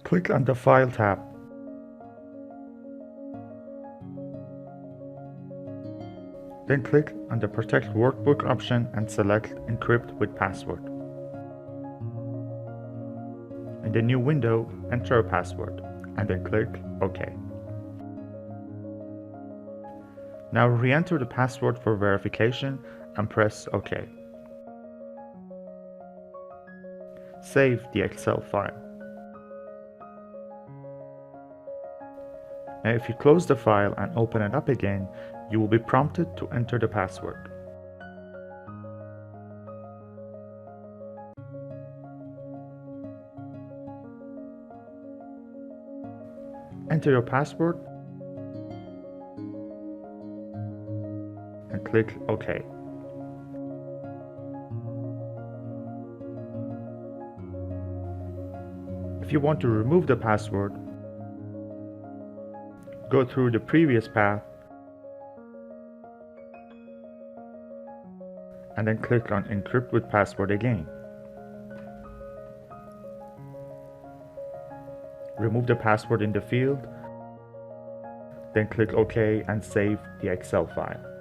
Click on the File tab. Then click on the Protect Workbook option and select Encrypt with Password. In the new window, enter a password and then click OK. Now re-enter the password for verification and press OK. Save the Excel file. Now if you close the file and open it up again, you will be prompted to enter the password. Enter your password and click OK. If you want to remove the password, go through the previous path and then click on Encrypt with Password again. Remove the password in the field, then click OK and save the Excel file.